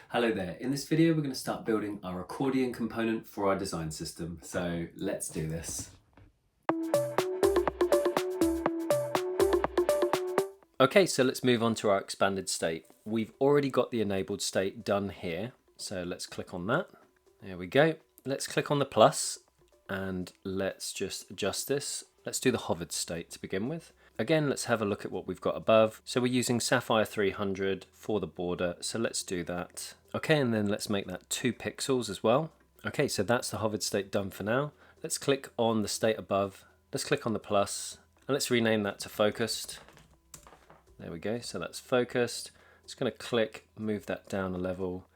Hello there. In this video we're going to start building our accordion component for our design system. So let's do this. Okay, so let's move on to our expanded state. We've already got the enabled state done here. So let's click on that. There we go. Let's click on the plus and let's just adjust this. Let's do the hovered state to begin with. Again, let's have a look at what we've got above. So we're using Sapphire 300 for the border, so let's do that. Okay, and then let's make that 2 pixels as well. Okay, so that's the hovered state done for now. Let's click on the state above. Let's click on the plus, and let's rename that to focused. There we go, so that's focused. Just going to click, move that down a level.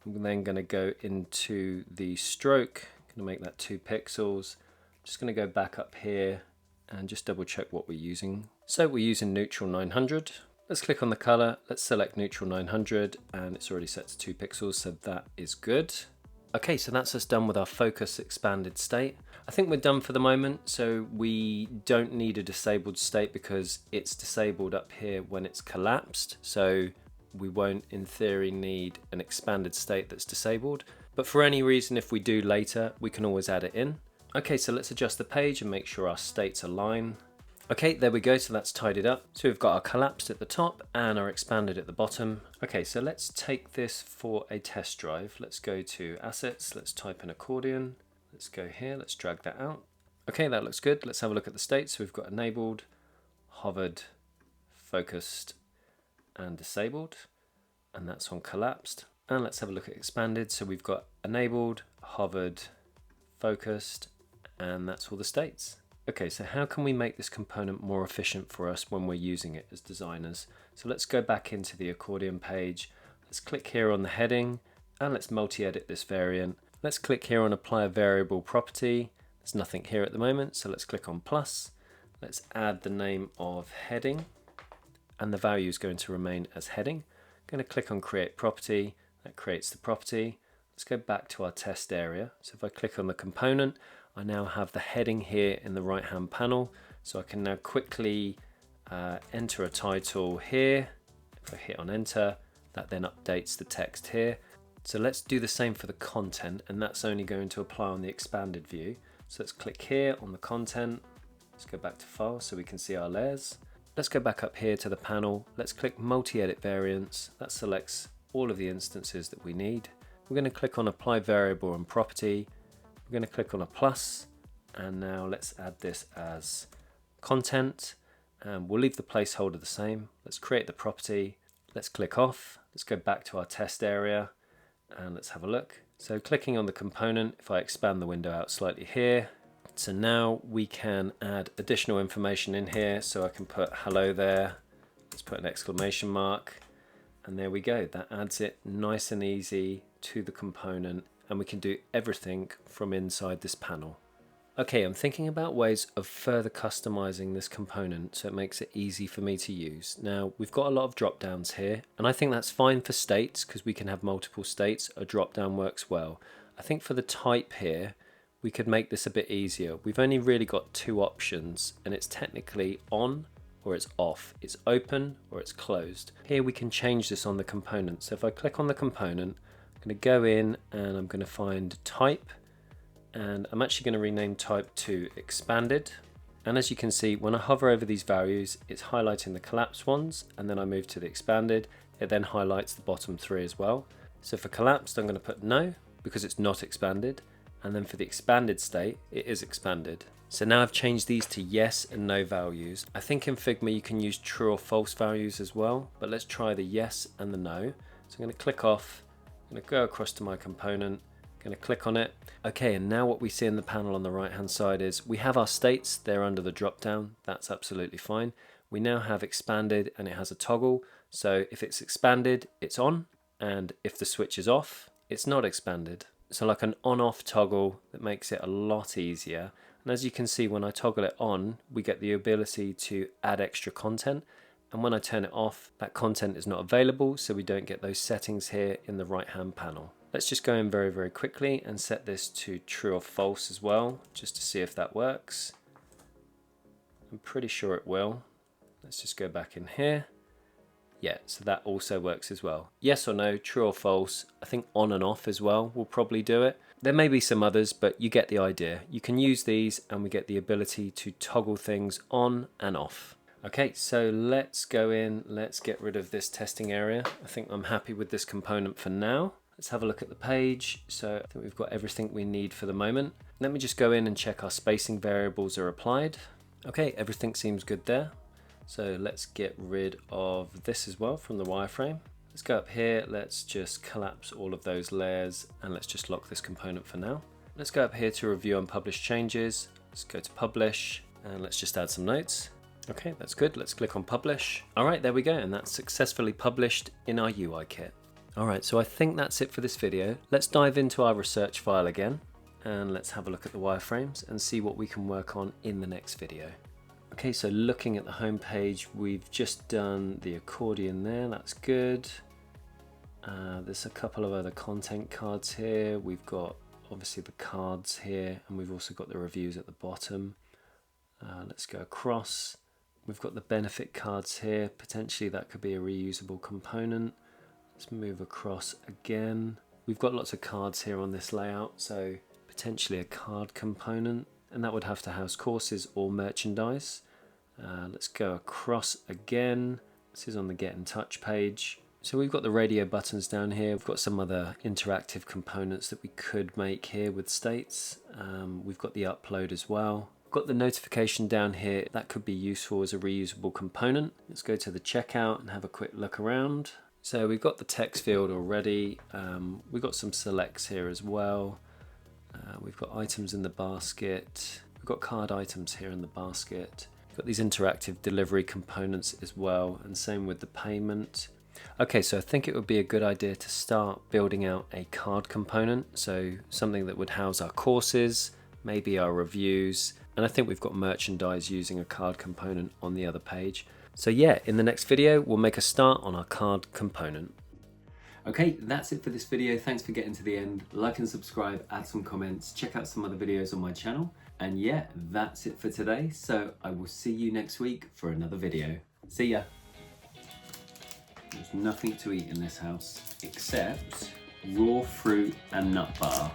I'm then going to go into the stroke, going to make that 2 pixels. Just going to go back up here and just double check what we're using. So we're using neutral 900. Let's click on the color, let's select neutral 900, and it's already set to 2 pixels, so that is good. Okay, so that's us done with our focus expanded state. I think we're done for the moment, so we don't need a disabled state because it's disabled up here when it's collapsed, so we won't in theory need an expanded state that's disabled. But for any reason, if we do later, we can always add it in. Okay, so let's adjust the page and make sure our states align. Okay, there we go, so that's tidied up. So we've got our collapsed at the top and our expanded at the bottom. Okay, so let's take this for a test drive. Let's go to assets, let's type in accordion. Let's go here, let's drag that out. Okay, that looks good. Let's have a look at the states. So we've got enabled, hovered, focused, and disabled. And that's on collapsed. And let's have a look at expanded. So we've got enabled, hovered, focused, and that's all the states. Okay, so how can we make this component more efficient for us when we're using it as designers? So let's go back into the accordion page. Let's click here on the heading and let's multi-edit this variant. Let's click here on apply a variable property. There's nothing here at the moment, so let's click on plus. Let's add the name of heading and the value is going to remain as heading. I'm going to click on create property. That creates the property. Let's go back to our test area. So if I click on the component, I now have the heading here in the right hand panel. So I can now quickly enter a title here. If I hit on enter, that then updates the text here. So let's do the same for the content, and that's only going to apply on the expanded view. So let's click here on the content. Let's go back to file so we can see our layers. Let's go back up here to the panel. Let's click multi-edit variants. That selects all of the instances that we need. We're going to click on apply variable and property. We're going to click on a plus, and now let's add this as content, and we'll leave the placeholder the same. Let's create the property. Let's click off. Let's go back to our test area and let's have a look. So clicking on the component, if I expand the window out slightly here, so now we can add additional information in here. So I can put hello there. Let's put an exclamation mark. And there we go, that adds it nice and easy to the component, and we can do everything from inside this panel. Okay, I'm thinking about ways of further customizing this component so it makes it easy for me to use. Now, we've got a lot of drop downs here, and I think that's fine for states because we can have multiple states. A drop down works well. I think for the type here, we could make this a bit easier. We've only really got 2 options, and it's technically on or it's off. It's open or it's closed. Here we can change this on the component. So if I click on the component, I'm going to go in and I'm going to find type, and I'm actually going to rename type to expanded. And as you can see, when I hover over these values, it's highlighting the collapsed ones, and then I move to the expanded, it then highlights the bottom 3 as well. So for collapsed, I'm going to put no because it's not expanded, and then for the expanded state, it is expanded. So now I've changed these to yes and no values. I think in Figma you can use true or false values as well, but let's try the yes and the no. So I'm going to click off, I'm going to go across to my component, I'm going to click on it. Okay, and now what we see in the panel on the right hand side is we have our states, they're under the drop down, that's absolutely fine. We now have expanded and it has a toggle, so if it's expanded, it's on, and if the switch is off, it's not expanded. So like an on-off toggle that makes it a lot easier. And as you can see, when I toggle it on, we get the ability to add extra content. And when I turn it off, that content is not available, so we don't get those settings here in the right-hand panel. Let's just go in very, very quickly and set this to true or false as well, just to see if that works. I'm pretty sure it will. Let's just go back in here Yeah, so that also works as well. Yes or no, true or false. I think on and off as well will probably do it. There may be some others, but you get the idea. You can use these and we get the ability to toggle things on and off. Okay, so let's go in, let's get rid of this testing area. I think I'm happy with this component for now. Let's have a look at the page. So I think we've got everything we need for the moment. Let me just go in and check our spacing variables are applied. Okay, everything seems good there. So let's get rid of this as well from the wireframe. Let's go up here, let's just collapse all of those layers and let's just lock this component for now. Let's go up here to review unpublished changes. Let's go to publish and let's just add some notes. Okay, that's good. Let's click on publish. All right, there we go. And that's successfully published in our UI kit. All right, so I think that's it for this video. Let's dive into our research file again and let's have a look at the wireframes and see what we can work on in the next video. Okay, so looking at the home page, we've just done the accordion there, that's good. There's a couple of other content cards here. We've got obviously the cards here and we've also got the reviews at the bottom. Let's go across. We've got the benefit cards here. Potentially that could be a reusable component. Let's move across again. We've got lots of cards here on this layout, so potentially a card component, and that would have to house courses or merchandise. Let's go across again. This is on the Get in Touch page. So we've got the radio buttons down here. We've got some other interactive components that we could make here with states. We've got the upload as well. We've got the notification down here. That could be useful as a reusable component. Let's go to the checkout and have a quick look around. So we've got the text field already. We've got some selects here as well. We've got items in the basket. We've got card items here in the basket. We've got these interactive delivery components as well, and same with the payment. Okay, so I think it would be a good idea to start building out a card component. So something that would house our courses, maybe our reviews, and I think we've got merchandise using a card component on the other page. So yeah, in the next video, we'll make a start on our card component. Okay, that's it for this video. Thanks for getting to the end. Like and subscribe, add some comments, check out some other videos on my channel. And yeah, that's it for today. So I will see you next week for another video. See ya. There's nothing to eat in this house except raw fruit and nut bar.